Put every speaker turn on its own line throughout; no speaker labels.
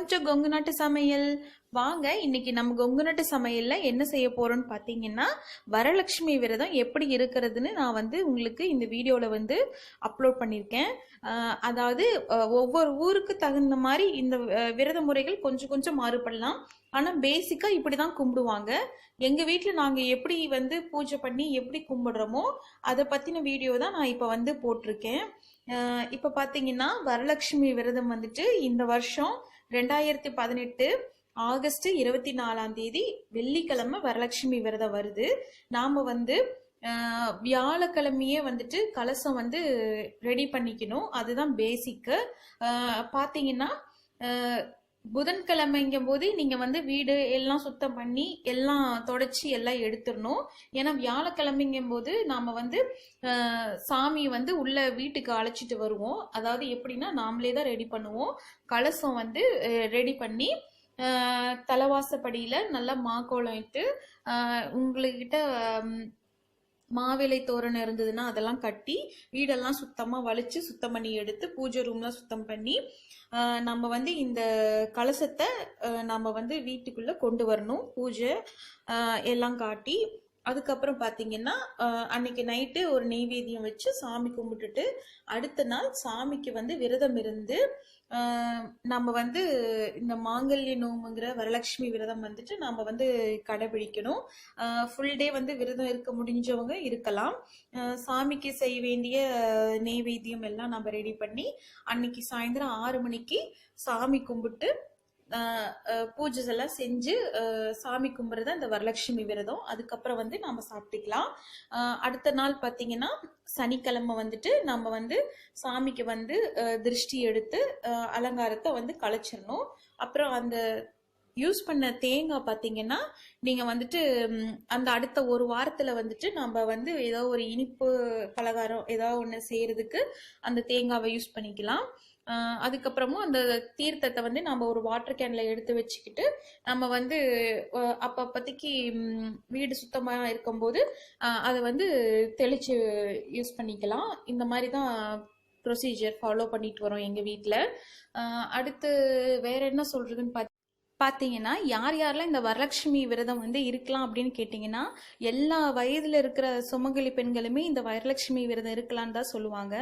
Welcome to Kongu நாட்டு சமையல். வாங்க, இன்னைக்கு நம்ம கொங்கு நாட்டு சமையல்ல என்ன செய்ய போறோம்னு பாத்தீங்கன்னா, வரலட்சுமி விரதம் எப்படி இருக்கிறதுன்னு நான் உங்களுக்கு இந்த வீடியோல அப்லோட் பண்ணியிருக்கேன். அதாவது ஒவ்வொரு ஊருக்கு தகுந்த மாதிரி இந்த விரத முறைகள் கொஞ்சம் கொஞ்சம் மாறுபடலாம். ஆனா பேசிக்கா இப்படிதான் கும்பிடுவாங்க. எங்க வீட்டுல நாங்க எப்படி பூஜை பண்ணி எப்படி கும்பிடுறோமோ அதை பத்தின வீடியோ தான் நான் இப்ப போட்டிருக்கேன். இப்ப பாத்தீங்கன்னா வரலட்சுமி விரதம் இந்த வருஷம் 2018 ஆகஸ்ட் 24 வெள்ளிக்கிழமை வரலட்சுமி விரதம் வருது. நாம வியாழக்கிழமையே கலசம் ரெடி பண்ணிக்கணும். அதுதான் பேசிக்கு. பாத்தீங்கன்னா புதன்கிழமைங்கும் போது நீங்க வீடு எல்லாம் சுத்தம் பண்ணி எல்லாம் தொடச்சி எல்லாம் எடுத்துடணும். ஏன்னா வியாழக்கிழமைங்கும் போது நாம சாமி உள்ள வீட்டுக்கு அழைச்சிட்டு வருவோம். அதாவது எப்படின்னா நாமளே தான் ரெடி பண்ணுவோம். கலசம் ரெடி பண்ணி தலைவாசப்படியில நல்லா மாக்கோளம் இட்டு உங்ககிட்ட மாவிலை தோரணம் இருந்ததுன்னா அதெல்லாம் கட்டி வீடெல்லாம் சுத்தமா வலிச்சு சுத்தம் பண்ணி எடுத்து பூஜை ரூம்லாம் சுத்தம் பண்ணி நம்ம இந்த கலசத்தை நம்ம வீட்டுக்குள்ள கொண்டு வரணும். பூஜை எல்லாம் காட்டி அதுக்கப்புறம் பாத்தீங்கன்னா அன்னைக்கு நைட்டு ஒரு நெய்வேத்தியம் வச்சு சாமி கும்பிட்டுட்டு அடுத்த நாள் சாமிக்கு விரதம் இருந்து நம்ம இந்த மாங்கல்ய நோம்புங்கிற வரலட்சுமி விரதம் நம்ம கடைபிடிக்கணும். ஃபுல் டே விரதம் இருக்க முடிஞ்சவங்க இருக்கலாம். சாமிக்கு செய்ய வேண்டிய நெய்வேத்தியம் எல்லாம் நம்ம ரெடி பண்ணி அன்னைக்கு சாயந்தரம் 6 மணிக்கு சாமி கும்பிட்டு பூஜை எல்லாம் செஞ்சு சாமி கும்பிடுறது இந்த வரலட்சுமி விரதம். அதுக்கப்புறம் நாம சாப்பிட்டுக்கலாம். அடுத்த நாள் பாத்தீங்கன்னா சனிக்கிழமை நம்ம சாமிக்கு திருஷ்டி எடுத்து அலங்காரத்தை கலைச்சிடணும். அப்புறம் அந்த யூஸ் பண்ண தேங்காய் பாத்தீங்கன்னா நீங்க அந்த அடுத்த ஒரு வாரத்துல நம்ம ஏதோ ஒரு இனிப்பு பலகாரம் ஏதாவது ஒண்ணு செய்யறதுக்கு அந்த தேங்காவை யூஸ் பண்ணிக்கலாம். அதுக்கப்புறமும் அந்த தீர்த்தத்தை நம்ம ஒரு வாட்டர் கேன்ல எடுத்து வச்சுக்கிட்டு நம்ம அப்பப்பத்திக்கு வீடு சுத்தமா இருக்கும்போது அதை தெளிச்சு யூஸ் பண்ணிக்கலாம். இந்த மாதிரி தான் ப்ரொசீஜர் ஃபாலோ பண்ணிட்டு வரோம் எங்க வீட்டுல. அடுத்து வேற என்ன சொல்றதுன்னு பாத்தீங்கன்னா யார் யாரெல்லாம் இந்த வரலட்சுமி விரதம் இருக்கலாம் அப்படின்னு கேட்டீங்கன்னா எல்லா வயதுல இருக்கிற சுமங்கலி பெண்களுமே இந்த வரலட்சுமி விரதம் இருக்கலான்னு தான் சொல்லுவாங்க.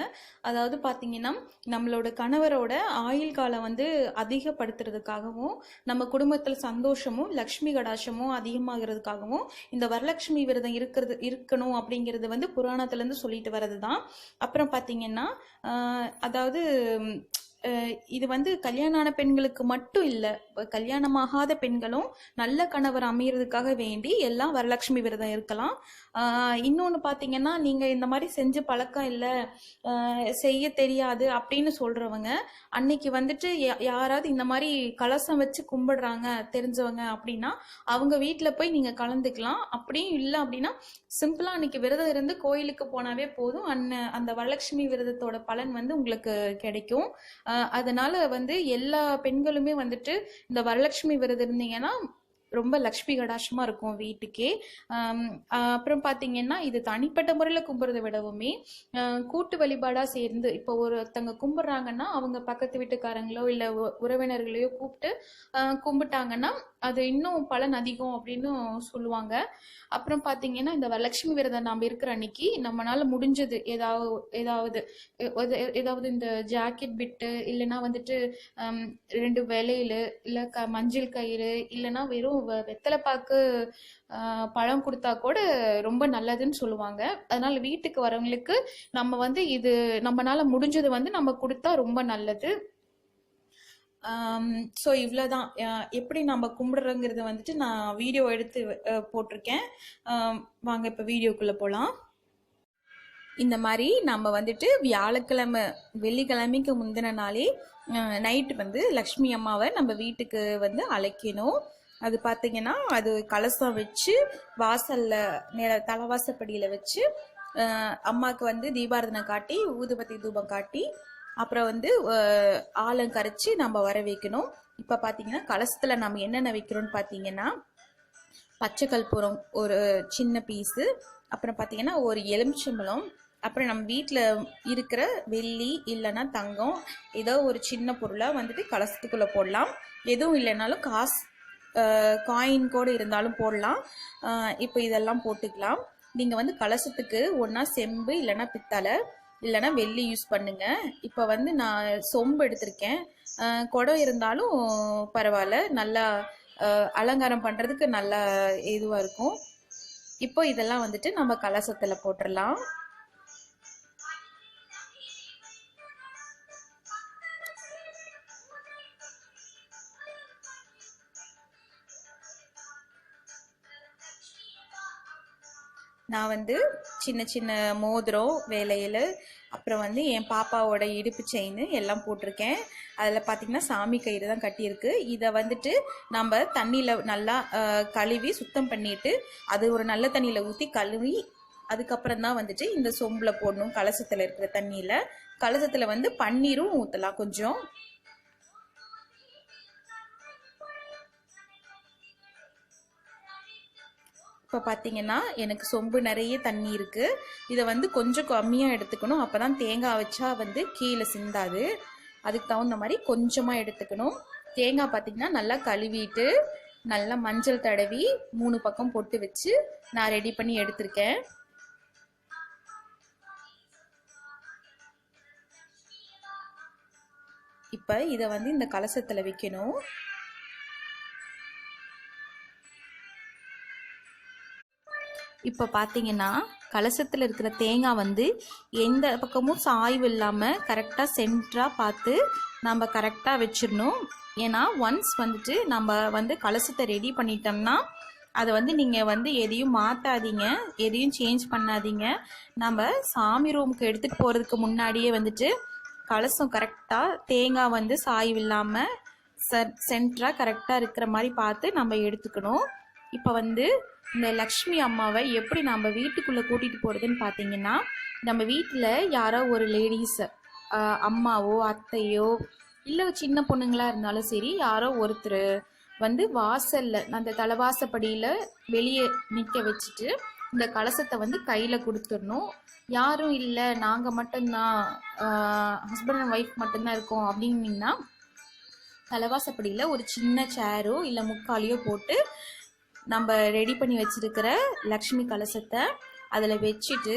அதாவது பாத்தீங்கன்னா நம்மளோட கணவரோட ஆயுள் காலம் அதிகப்படுத்துறதுக்காகவும் நம்ம குடும்பத்துல சந்தோஷமும் லட்சுமி கடாட்சமும் அதிகமாகிறதுக்காகவும் இந்த வரலட்சுமி விரதம் இருக்கணும் அப்படிங்கிறது புராணத்துல இருந்து சொல்லிட்டு வர்றதுதான். அப்புறம் பாத்தீங்கன்னா அதாவது இது கல்யாணம் ஆன பெண்களுக்கு மட்டும் இல்ல, கல்யாணமாகாத பெண்களும் நல்ல கணவர் அமையறதுக்காக வேண்டி எல்லாம் வரலட்சுமி விரதம் இருக்கலாம். இன்னொன்னு பாத்தீங்கன்னா நீங்க இந்த மாதிரி செஞ்சு பழக்கம் இல்ல, செய்ய தெரியாது அப்படின்னு சொல்றவங்க அன்னைக்கு யாராவது இந்த மாதிரி கலசம் வச்சு கும்பிடுறாங்க தெரிஞ்சவங்க அப்படின்னா அவங்க வீட்டுல போய் நீங்க கலந்துக்கலாம். அப்படியும் இல்லை அப்படின்னா சிம்பிளா அன்னைக்கு விரதம் இருந்து கோயிலுக்கு போனாவே போதும். அந்த வரலட்சுமி விரதத்தோட பலன் உங்களுக்கு கிடைக்கும். அதனால எல்லா பெண்களுமே இந்த வரலட்சுமி விரதம் இருந்தீங்கன்னா ரொம்ப லட்சுமி கடாட்சமா இருக்கும் வீட்டுக்கே. அப்புறம் பாத்தீங்கன்னா இது தனிப்பட்ட முறையில கும்பிடுறத விடவுமே கூட்டு வழிபாடா சேர்ந்து இப்போ ஒருத்தங்க கும்பிடுறாங்கன்னா அவங்க பக்கத்து வீட்டுக்காரங்களோ இல்ல உறவினர்களையோ கூப்பிட்டு கும்பிட்டாங்கன்னா அது இன்னும் பலன் அதிகம் அப்படின்னு சொல்லுவாங்க. அப்புறம் பாத்தீங்கன்னா இந்த வரலட்சுமி விரதம் நாம இருக்கிற அன்னைக்கு நம்மளால முடிஞ்சது ஏதாவது இந்த ஜாக்கெட் பிட்டு இல்லைன்னா 2 வேலையில இல்ல மஞ்சள் கயிறு இல்லைன்னா வெறும் வெத்தலைப்பாக்கு பழம் கொடுத்தா கூட ரொம்ப நல்லதுன்னு சொல்லுவாங்க. அதனால வீட்டுக்கு வரவங்களுக்கு நம்ம இது நம்மளால முடிஞ்சது நம்ம கொடுத்தா ரொம்ப நல்லது. ஸோ இவ்வளோதான் எப்படி நம்ம கும்பிடுறோங்கிறது நான் வீடியோ எடுத்து போட்டிருக்கேன். வாங்க இப்போ வீடியோக்குள்ள போகலாம். இந்த மாதிரி நம்ம வியாழக்கிழமை வெள்ளிக்கிழமைக்கு முந்தின நாளே நைட்டு லக்ஷ்மி அம்மாவை நம்ம வீட்டுக்கு அழைக்கணும். அது பார்த்தீங்கன்னா அது கலசம் வச்சு வாசல்ல தலைவாசப்படியில வச்சு அம்மாவுக்கு தீபாரதனை காட்டி ஊதுபத்தி தூபம் காட்டி அப்புறம் ஆலம் கரைச்சி நம்ம வர வைக்கணும். இப்ப பாத்தீங்கன்னா கலசத்துல நம்ம என்னென்ன வைக்கிறோம்னு பாத்தீங்கன்னா பச்சை கற்பூரம் ஒரு சின்ன பீஸு, அப்புறம் பாத்தீங்கன்னா ஒரு எலுமிச்சம்பழம், அப்புறம் நம்ம வீட்டில் இருக்கிற வெள்ளி இல்லைன்னா தங்கம் ஏதோ ஒரு சின்ன பொருளாக வந்துட்டு கலசத்துக்குள்ளே போடலாம். எதுவும் இல்லைனாலும் காசு காயின் கூட இருந்தாலும் போடலாம். இப்போ இதெல்லாம் போட்டுக்கலாம். நீங்கள் வந்து கலசத்துக்கு ஒன்றா செம்பு இல்லைன்னா பித்தளை இல்லைன்னா வெள்ளி யூஸ் பண்ணுங்க. இப்போ வந்து நான் சொம்பு எடுத்திருக்கேன். குடம் இருந்தாலும் பரவாயில்ல, நல்லா அலங்காரம் பண்ணுறதுக்கு நல்லா இதுவாக இருக்கும். இப்போ இதெல்லாம் வந்துட்டு நம்ம கலசத்தில் போட்டுடலாம். நான் வந்து சின்ன சின்ன மோதிரம் வேலையில், அப்புறம் வந்து என் பாப்பாவோட இடுப்பு செயின் எல்லாம் போட்டிருக்கேன். அதில் பார்த்திங்கன்னா சாமி கயிறு தான் கட்டியிருக்கு. இதை வந்துட்டு நம்ம தண்ணியில் நல்லா கழுவி சுத்தம் பண்ணிட்டு அது ஒரு நல்ல தண்ணியில் ஊற்றி கழுவி அதுக்கப்புறம் தான் வந்துட்டு இந்த சொம்பில் போடணும். கலசத்தில் இருக்கிற தண்ணியில் கலசத்தில் வந்து பன்னீரும் ஊற்றலாம் கொஞ்சம். இப்போ பார்த்தீங்கன்னா எனக்கு சொம்பு நிறைய தண்ணி இருக்குது. இதை வந்து கொஞ்சம் கம்மியாக எடுத்துக்கணும். அப்போ தான் தேங்காய் வச்சா வந்து கீழே சிந்தாது. அதுக்கு தகுந்த மாதிரி கொஞ்சமாக எடுத்துக்கணும். தேங்காய் பார்த்தீங்கன்னா நல்லா கழுவிட்டு நல்லா மஞ்சள் தடவி 3 பக்கம் பொட்டு வச்சு நான் ரெடி பண்ணி எடுத்திருக்கேன். இப்போ இதை வந்து இந்த கலசத்தில் வைக்கணும். இப்போ பார்த்தீங்கன்னா கலசத்தில் இருக்கிற தேங்காய் வந்து எந்த பக்கமும் சாய்வு இல்லாமல் கரெக்டாக சென்டராக பார்த்து நம்ம கரெக்டாக வச்சிடணும். ஏன்னா ஒன்ஸ் வந்துட்டு நம்ம வந்து கலசத்தை ரெடி பண்ணிட்டோம்னா அதை வந்து நீங்கள் வந்து எதையும் மாற்றாதீங்க, எதையும் சேஞ்ச் பண்ணாதீங்க. நம்ம சாமி ரூமுக்கு எடுத்துகிட்டு போகிறதுக்கு முன்னாடியே வந்துட்டு கலசம் கரெக்டாக தேங்காய் வந்து சாய்வு இல்லாமல் சென்டராக கரெக்டாக இருக்கிற மாதிரி பார்த்து நம்ம எடுத்துக்கணும். இப்போ வந்து இந்த லக்ஷ்மி அம்மாவை எப்படி நம்ம வீட்டுக்குள்ளே கூட்டிகிட்டு போகிறதுன்னு பார்த்தீங்கன்னா, நம்ம வீட்டில் யாரோ ஒரு லேடிஸ் அம்மாவோ அத்தையோ இல்லை சின்ன பொண்ணுங்களாக இருந்தாலும் சரி, யாரோ ஒருத்தர் வந்து வாசலில் அந்த தலைவாசப்படியில் வெளியே நிற்க வச்சுட்டு இந்த கலசத்தை வந்து கையில் கொடுத்துடணும். யாரும் இல்லை, நாங்கள் மட்டும்தான் ஹஸ்பண்ட் அண்ட் ஒய்ஃப் மட்டும்தான் இருக்கோம் அப்படின்னீங்கன்னா தலைவாசப்படியில் ஒரு சின்ன சேரோ இல்லை முக்காலியோ போட்டு நம்ம ரெடி பண்ணி வச்சிருக்கிற லக்ஷ்மி கலசத்தை அதில் வச்சுட்டு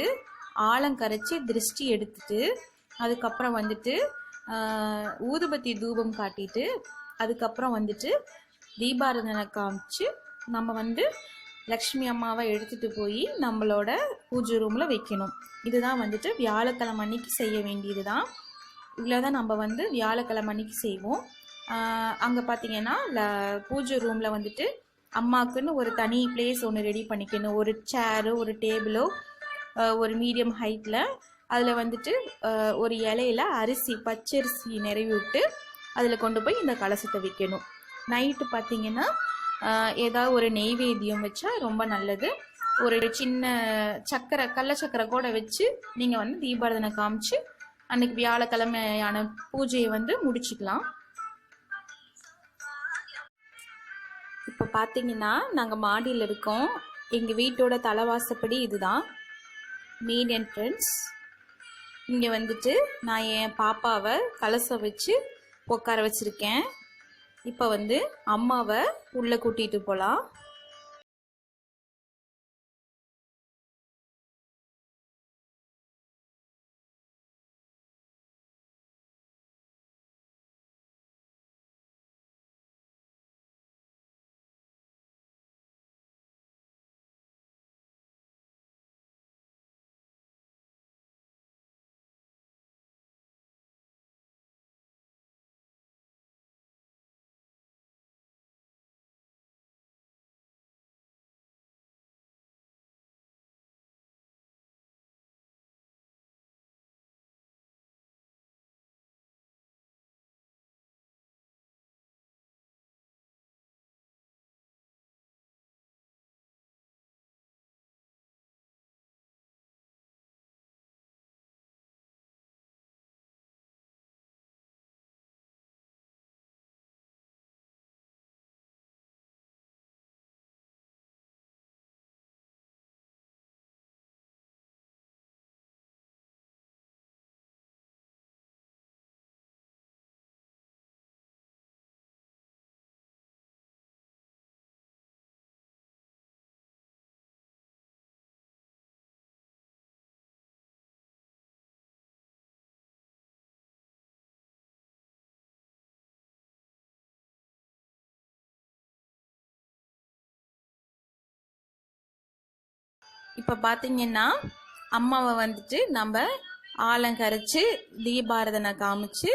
ஆலங்கரைச்சி திருஷ்டி எடுத்துட்டு அதுக்கப்புறம் வந்துட்டு ஊதுபத்தி தூபம் காட்டிட்டு அதுக்கப்புறம் வந்துட்டு தீபாராதனை காமிச்சு நம்ம வந்து லக்ஷ்மி அம்மாவை எடுத்துகிட்டு போய் நம்மளோட பூஜை ரூமில் வைக்கணும். இதுதான் வந்துட்டு வியாழக்கிழமை அன்னைக்கு செய்ய வேண்டியது தான். இவ்வளோ தான் நம்ம வந்து வியாழக்கிழமை அன்னைக்கு செய்வோம். அங்கே பார்த்தீங்கன்னா பூஜை ரூமில் வந்துட்டு அம்மாவுக்குன்னு ஒரு தனி பிளேஸ் ஒன்று ரெடி பண்ணிக்கணும். ஒரு சேரோ ஒரு டேபிளோ ஒரு மீடியம் ஹைட்டில் அதில் வந்துட்டு ஒரு இலையில அரிசி பச்சரிசி நிறவி விட்டு அதில் கொண்டு போய் இந்த கலசத்தை வைக்கணும். நைட்டு பார்த்தீங்கன்னா ஏதாவது ஒரு நெய்வேத்தியம் வச்சா ரொம்ப நல்லது. ஒரு சின்ன சக்கரை கள்ள சக்கரை கூட வச்சு நீங்கள் வந்து தீபாராதனை காமிச்சு அன்னைக்கு வியாழக்கிழமையான பூஜையை வந்து முடிச்சுக்கலாம். இப்போ பார்த்தீங்கன்னா நாங்கள் மாடியில் இருக்கோம். எங்கள் வீட்டோட தலைவாசப்படி இதுதான் மெயின் என்ட்ரன்ஸ். இங்கே வந்துட்டு நான் என் பாப்பாவை கலசம் வச்சு உட்கார வச்சுருக்கேன். இப்போ வந்து அம்மாவை உள்ளே கூட்டிகிட்டு போகலாம். இப்போ பார்த்தீங்கன்னா அம்மாவை வந்துட்டு நம்ம ஆலங்கரைச்சு தீபாரதனை காமிச்சு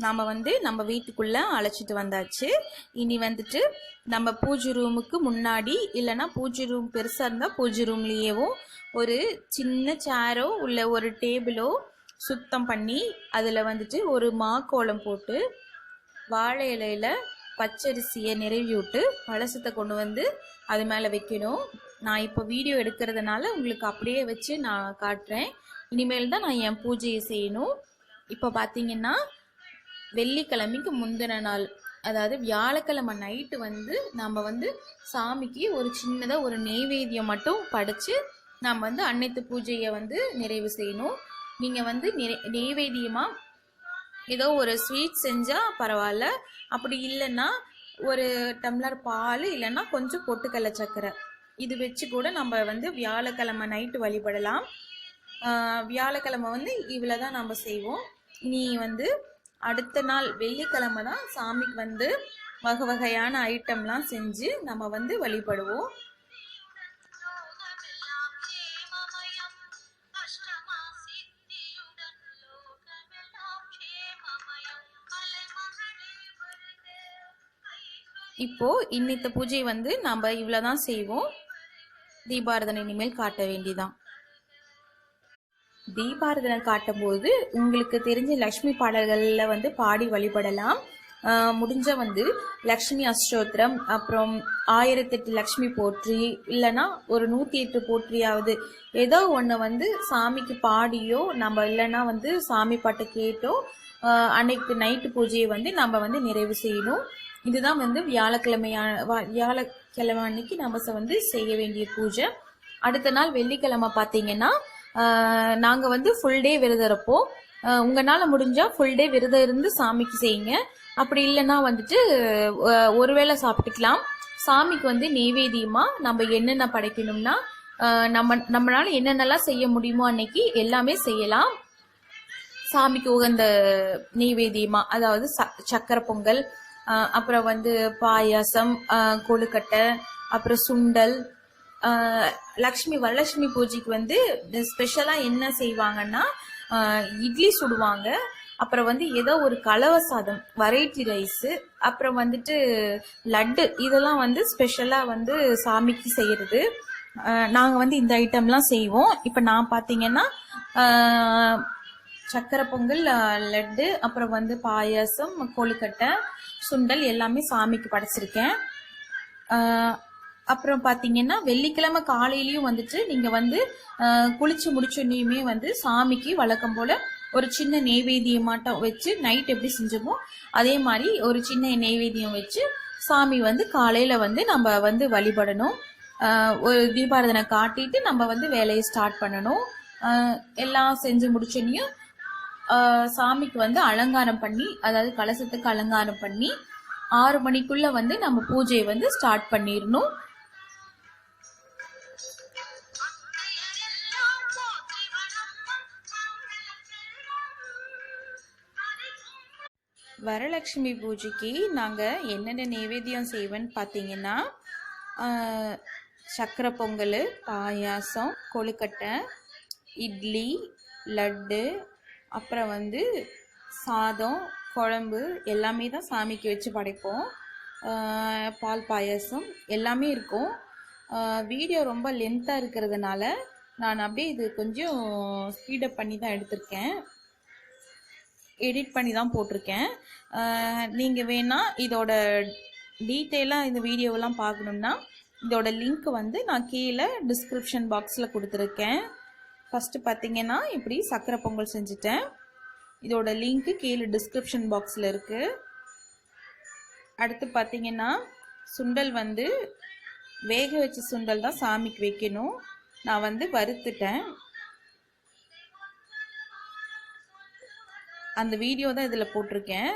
நாம் வந்து நம்ம வீட்டுக்குள்ளே அழைச்சிட்டு வந்தாச்சு. இனி வந்துட்டு நம்ம பூஜை ரூமுக்கு முன்னாடி இல்லைன்னா பூஜை ரூம் பெருசாக இருந்தால் பூஜை ரூம்லேயேவும் ஒரு சின்ன சேரோ உள்ள ஒரு டேபிளோ சுத்தம் பண்ணி அதில் வந்துட்டு ஒரு மாக்கோலம் போட்டு வாழை இலையில் பச்சரிசியை நிரவி விட்டு கலசத்தை கொண்டு வந்து அது மேலே வைக்கணும். நான் இப்போ வீடியோ எடுக்கிறதுனால உங்களுக்கு அப்படியே வச்சு நான் காட்டுறேன். இனிமேல் தான் நான் என் பூஜையை செய்யணும். இப்போ பார்த்தீங்கன்னா வெள்ளிக்கிழமைக்கு முந்தின நாள், அதாவது வியாழக்கிழமை நைட்டு வந்து நம்ம வந்து சாமிக்கு ஒரு சின்னதாக ஒரு நெய்வேத்தியம் மட்டும் படைச்சு நாம் வந்து அன்னைத்து பூஜையை வந்து நிறைவு செய்யணும். நீங்கள் வந்து நெய்வேத்தியமாக ஏதோ ஒரு ஸ்வீட் செஞ்சால் பரவாயில்ல, அப்படி இல்லைன்னா ஒரு டம்ளர் பால் இல்லைன்னா கொஞ்சம் பொட்டுக்கடலை சர்க்கரை இது வச்சு கூட நம்ம வந்து வியாழக்கிழமை நைட்டு வழிபடலாம். வியாழக்கிழமை வந்து இவ்வளோ தான் நம்ம செய்வோம். இனி வந்து அடுத்த நாள் வெள்ளிக்கிழமை தான் சாமிக்கு வந்து வகை வகையான ஐட்டம்லாம் செஞ்சு நம்ம வந்து வழிபடுவோம். இப்போ இன்னித்த பூஜை வந்து நம்ம இவ்வளோதான் செய்வோம். தீபாரதனை இனிமேல் காட்ட வேண்டிதான். தீபாரதனை காட்டும் போது உங்களுக்கு தெரிஞ்ச லக்ஷ்மி பாடல்களில் வந்து பாடி வழிபடலாம். முடிஞ்ச வந்து லக்ஷ்மி அஷ்டோத்திரம், அப்புறம் 1008 லக்ஷ்மி போற்றி, இல்லைன்னா ஒரு 108 போற்றியாவது ஏதோ ஒன்று வந்து சாமிக்கு பாடியோ நம்ம இல்லைன்னா வந்து சாமி பாட்டு கேட்டோ அன்னைக்கு நைட்டு பூஜையை வந்து நம்ம வந்து நிறைவு செய்யணும். இதுதான் வந்து வியாழக்கிழமை அன்னைக்கு நம்ம வந்து செய்ய வேண்டிய பூஜை. அடுத்த நாள் வெள்ளிக்கிழமை பார்த்தீங்கன்னா நாங்கள் வந்து ஃபுல் டே விரதம் இருப்போம். உங்களால் முடிஞ்சால் ஃபுல் டே விரதம் இருந்து சாமிக்கு செய்யுங்க. அப்படி இல்லைன்னா வந்துட்டு ஒருவேளை சாப்பிட்டுக்கலாம். சாமிக்கு வந்து நெய்வேத்தியமாக நம்ம என்னென்ன படைக்கணும்னா நம்மளால என்னென்னலாம் செய்ய முடியுமோ அன்னைக்கு எல்லாமே செய்யலாம். சாமிக்கு உகந்த நெய்வேத்தியமாக, அதாவது சக்கரை பொங்கல், அப்புறம் வந்து பாயாசம், கொழுக்கட்டை, அப்புறம் சுண்டல். வரலட்சுமி பூஜைக்கு வந்து ஸ்பெஷலாக என்ன செய்வாங்கன்னா இட்லி சுடுவாங்க, அப்புறம் வந்து ஏதோ ஒரு கலவை சாதம், வெரைட்டி ரைஸு, அப்புறம் வந்துட்டு லட்டு, இதெல்லாம் வந்து ஸ்பெஷலாக வந்து சாமிக்கு செய்கிறது. நாங்கள் வந்து இந்த ஐட்டம்லாம் செய்வோம். இப்போ நான் பார்த்தீங்கன்னா சக்கரை பொங்கல், லட்டு, அப்புறம் வந்து பாயாசம், கொழுக்கட்டை, சுண்டல் எல்லாமே சாமிக்கு படைச்சிருக்கேன். அப்புறம் பார்த்தீங்கன்னா வெள்ளிக்கிழமை காலையிலையும் வந்துட்டு நீங்கள் வந்து குளிச்சு முடிச்சோன்னையுமே வந்து சாமிக்கு வழக்கம் போல் ஒரு சின்ன நெய்வேத்தியமாட்டம் வச்சு நைட் எப்படி செஞ்சோமோ அதே மாதிரி ஒரு சின்ன நெய்வேத்தியம் வச்சு சாமி வந்து காலையில் வந்து நம்ம வந்து வழிபடணும். ஒரு தீபாரதனை காட்டிட்டு நம்ம வந்து வேலையை ஸ்டார்ட் பண்ணணும். எல்லாம் செஞ்சு முடிச்சோன்னையும் சாமிக்கு வந்து அலங்காரம் பண்ணி, அதாவது கலசத்துக்கு அலங்காரம் பண்ணி 6 மணிக்குள்ள வந்து நம்ம பூஜையை வந்து ஸ்டார்ட் பண்ணிடணும். வரலட்சுமி பூஜைக்கு நாங்கள் என்னென்ன நைவேத்தியம் செய்வேன்னு பார்த்தீங்கன்னா சக்கரை பொங்கல், பாயாசம், கொழுக்கட்டை, இட்லி, லட்டு, அப்புறம் வந்து சாதம், குழம்பு எல்லாமே தான் சாமிக்கு வச்சு படைப்போம். பால் பாயாசம் எல்லாமே இருக்கும். வீடியோ ரொம்ப லென்த்தாக இருக்கிறதுனால நான் அப்படியே இது கொஞ்சம் ஸ்பீடப் பண்ணி தான் எடுத்திருக்கேன், எடிட் பண்ணி தான் போட்டிருக்கேன். நீங்கள் வேணால் இதோட டீட்டெயிலாக இந்த வீடியோவெல்லாம் பார்க்கணுன்னா இதோட லிங்க் வந்து நான் கீழே டிஸ்கிரிப்ஷன் பாக்ஸில் கொடுத்துருக்கேன். ஃபஸ்ட்டு பார்த்தீங்கன்னா இப்படி சக்கரை பொங்கல் செஞ்சுட்டேன். இதோட லிங்க்கு கீழே டிஸ்கிரிப்ஷன் பாக்ஸில் இருக்குது. அடுத்து பார்த்தீங்கன்னா சுண்டல் வந்து வேக வச்ச சுண்டல் தான் சாமிக்கு வைக்கணும். நான் வந்து வறுத்துட்டேன். அந்த வீடியோ தான் இதில் போட்டிருக்கேன்.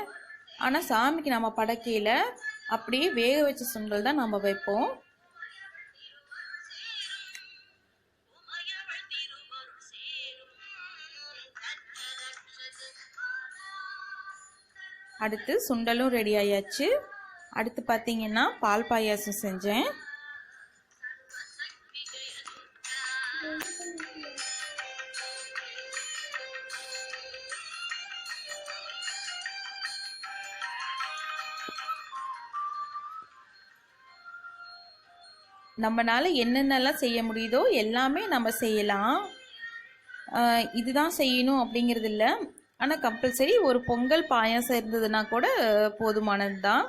ஆனால் சாமிக்கு நம்ம படைக்கையில் அப்படியே வேக வச்ச சுண்டல் தான் நம்ம வைப்போம். அடுத்து சுண்டலும் ரெடி ஆயாச்சு. அடுத்து பார்த்தீங்கன்னா பால் பாயாசம் செஞ்சேன். நம்மனால என்னென்னலாம் செய்ய முடியுதோ எல்லாமே நம்ம செய்யலாம். இதுதான் செய்யணும் அப்படிங்கிறது இல்லை. ஆனால் கம்பல்சரி ஒரு பொங்கல் பாயாசம் இருந்ததுன்னா கூட போதுமானது தான்.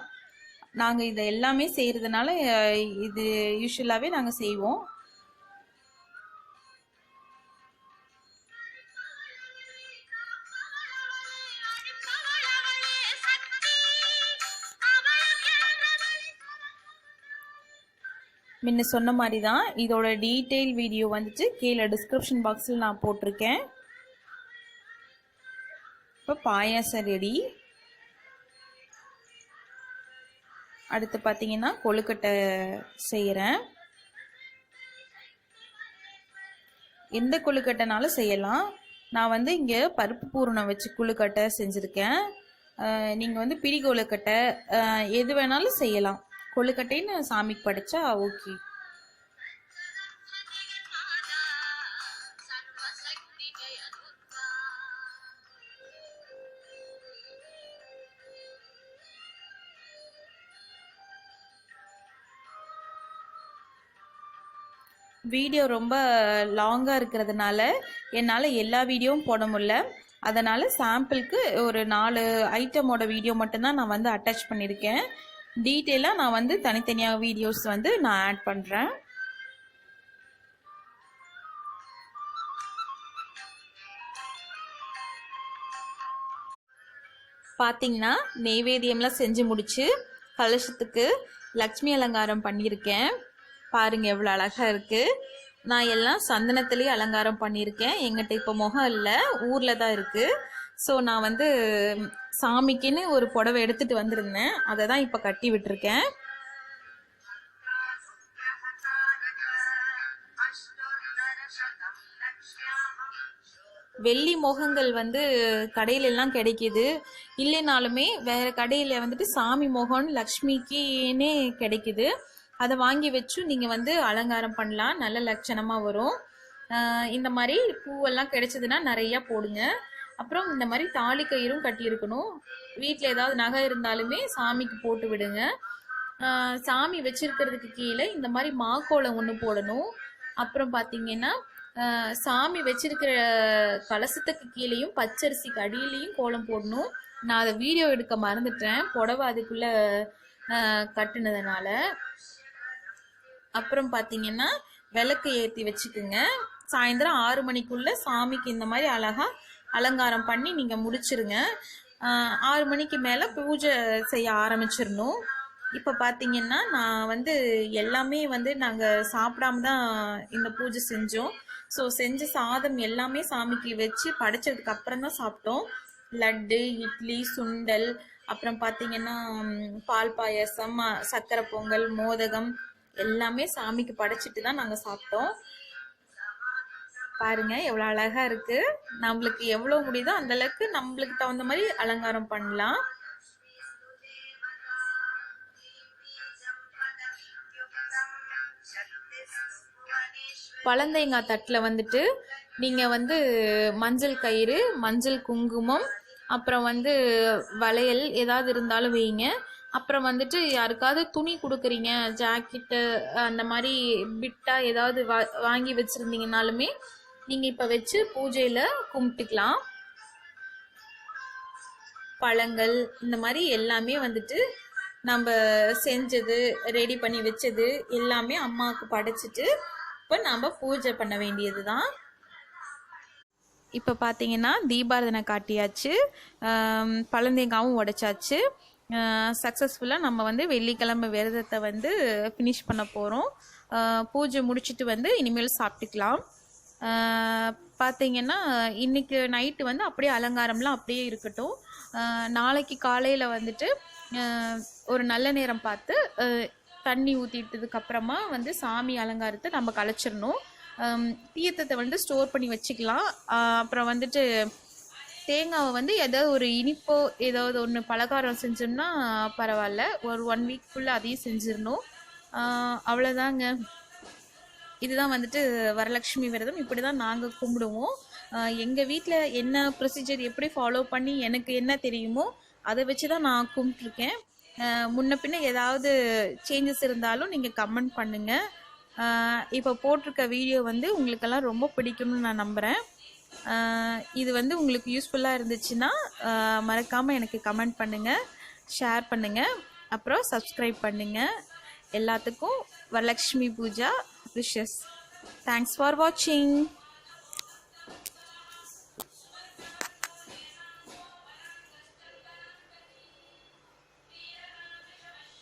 நாங்கள் இதை எல்லாமே செய்கிறதுனால இது யூஸ்வலாகவே நாங்கள் செய்வோம். முன்ன சொன்ன மாதிரி தான் இதோட டீட்டெயில் வீடியோ வந்துட்டு கீழே டிஸ்கிரிப்ஷன் பாக்ஸில் நான் போட்டிருக்கேன். இப்போ பாயாசம் ரெடி. அடுத்து பார்த்தீங்கன்னா கொழுக்கட்டை செய்கிறேன். எந்த கொழுக்கட்டைனாலும் செய்யலாம். நான் வந்து இங்கே பருப்பு பூரணம் வச்சு கொழுக்கட்டை செஞ்சுருக்கேன். நீங்கள் வந்து பிடி கொழுக்கட்டை எது வேணாலும் செய்யலாம். கொழுக்கட்டைன்னு சாமிக்கு படைச்சா ஓகே. வீடியோ ரொம்ப லாங்காக இருக்கிறதுனால என்னால் எல்லா வீடியோவும் போட முடியல. அதனால் சாம்பிளுக்கு ஒரு 4 ஐட்டமோட வீடியோ மட்டும்தான் நான் வந்து அட்டாச் பண்ணியிருக்கேன். டீட்டெயிலாக நான் வந்து தனித்தனியாக வீடியோஸ் வந்து நான் ஆட் பண்ணுறேன். பார்த்தீங்கன்னா நெய்வேத்தியம்லாம் செஞ்சு முடிச்சு கலசத்துக்கு லக்ஷ்மி அலங்காரம் பண்ணியிருக்கேன். பாருங்க எவ்வளோ அழகாக இருக்குது. நான் எல்லாம் சந்தனத்துலேயே அலங்காரம் பண்ணியிருக்கேன். எங்கிட்ட இப்போ முகம் இல்லை, ஊரில் தான் இருக்குது. ஸோ நான் வந்து சாமிக்குன்னு ஒரு புடவை எடுத்துகிட்டு வந்திருந்தேன். அதை தான் இப்போ கட்டி விட்டுருக்கேன். வெள்ளி மோகங்கள் வந்து கடையிலெல்லாம் கிடைக்கிது. இல்லைனாலுமே வேறு கடையில் வந்துட்டு சாமி மோகன் லக்ஷ்மிக்குன்னே கிடைக்குது. அதை வாங்கி வச்சு நீங்கள் வந்து அலங்காரம் பண்ணலாம். நல்ல லட்சணமாக வரும். இந்த மாதிரி பூவெல்லாம் கிடைச்சதுன்னா நிறையா போடுங்க. அப்புறம் இந்த மாதிரி தாலி கயிறும் கட்டியிருக்கணும். வீட்டில் ஏதாவது நகை இருந்தாலுமே சாமிக்கு போட்டு விடுங்க. சாமி வச்சிருக்கிறதுக்கு கீழே இந்த மாதிரி மாக்கோலம் ஒன்று போடணும். அப்புறம் பார்த்தீங்கன்னா சாமி வச்சிருக்கிற கலசத்துக்கு கீழேயும் பச்சரிசிக்கு அடியிலையும் கோலம் போடணும். நான் அதை வீடியோ எடுக்க மறந்துட்டேன், புடவை அதுக்குள்ளே கட்டுனதுனால. அப்புறம் பார்த்தீங்கன்னா விளக்கு ஏற்றி வச்சுக்குங்க. சாயந்தரம் 6 மணிக்குள்ளே சாமிக்கு இந்த மாதிரி அழகாக அலங்காரம் பண்ணி நீங்கள் முடிச்சிருங்க. 6 மணிக்கு மேலே பூஜை செய்ய ஆரம்பிச்சிடணும். இப்போ பார்த்தீங்கன்னா நான் வந்து எல்லாமே வந்து நாங்கள் சாப்பிடாம தான் இந்த பூஜை செஞ்சோம். ஸோ செஞ்ச சாதம் எல்லாமே சாமிக்கு வச்சு படைச்சதுக்கு அப்புறம் தான் சாப்பிட்டோம். லட்டு, இட்லி, சுண்டல், அப்புறம் பார்த்தீங்கன்னா பால் பாயசம், சர்க்கரை பொங்கல், மோதகம் எல்லாமே சாமிக்கு படைச்சிட்டு தான் நாங்கள் சாப்பிட்டோம். பாருங்க எவ்வளோ அழகா இருக்கு. நம்மளுக்கு எவ்வளோ முடியுதோ அந்த அளவுக்கு நம்மளுக்கு தகுந்த மாதிரி அலங்காரம் பண்ணலாம். பழந்தேங்காய் தட்டில் வந்துட்டு நீங்கள் வந்து மஞ்சள் கயிறு, மஞ்சள் குங்குமம், அப்புறம் வந்து வளையல் ஏதாவது இருந்தாலும் வைங்க. அப்புறம் வந்துட்டு யாருக்காவது துணி கொடுக்குறீங்க, ஜாக்கெட்டு அந்த மாதிரி பிட்டா ஏதாவது வாங்கி வச்சுருந்தீங்கனாலுமே நீங்கள் இப்போ வச்சு பூஜையில் கும்பிட்டுக்கலாம். பழங்கள் இந்த மாதிரி எல்லாமே வந்துட்டு நம்ம செஞ்சது, ரெடி பண்ணி வச்சது எல்லாமே அம்மாவுக்கு படைச்சிட்டு இப்போ நம்ம பூஜை பண்ண வேண்டியது தான். இப்போ பார்த்தீங்கன்னா தீபாரதனை காட்டியாச்சு, பழந்தேங்காவும் உடைச்சாச்சு. சக்ஸஸ்ஃபுல்லாக நம்ம வந்து வெள்ளிக்கிழமை விரதத்தை வந்து ஃபினிஷ் பண்ண போகிறோம். பூஜை முடிச்சுட்டு வந்து இனிமேல் சாப்பிட்டுக்கலாம். பார்த்தீங்கன்னா இன்றைக்கி நைட்டு வந்து அப்படியே அலங்காரம்லாம் அப்படியே இருக்கட்டும். நாளைக்கு காலையில் வந்துட்டு ஒரு நல்ல நேரம் பார்த்து தண்ணி ஊற்றிட்டதுக்கப்புறமா வந்து சாமி அலங்காரத்தை நம்ம கலைச்சிடணும். தீர்த்தத்தை வந்து ஸ்டோர் பண்ணி வச்சுக்கலாம். அப்புறம் வந்துட்டு தேங்காவை வந்து ஏதாவது ஒரு இனிப்போ ஏதாவது ஒன்று பலகாரம் செஞ்சோம்னா பரவாயில்ல, ஒரு 1 வீக்குள்ளே அதையும் செஞ்சிடணும். அவ்வளோதாங்க. இதுதான் வந்துட்டு வரலட்சுமி விரதம். இப்படி தான் நாங்கள் கும்பிடுவோம். எங்கள் வீட்டில் என்ன ப்ரொசீஜர் எப்படி ஃபாலோ பண்ணி எனக்கு என்ன தெரியுமோ அதை வச்சு தான் நான் கும்பிட்ருக்கேன். முன்ன பின்ன ஏதாவது சேஞ்சஸ் இருந்தாலும் நீங்கள் கமெண்ட் பண்ணுங்கள். இப்போ போட்டிருக்க வீடியோ வந்து உங்களுக்கெல்லாம் ரொம்ப பிடிக்கும்னு நான் நம்புகிறேன். இது வந்து உங்களுக்கு யூஸ்ஃபுல்லாக இருந்துச்சுன்னா மறக்காமல் எனக்கு கமெண்ட் பண்ணுங்கள், ஷேர் பண்ணுங்கள், அப்புறம் சப்ஸ்கிரைப் பண்ணுங்கள். எல்லாத்துக்கும் Varalakshmi Puja wishes. Thanks for வாட்சிங்.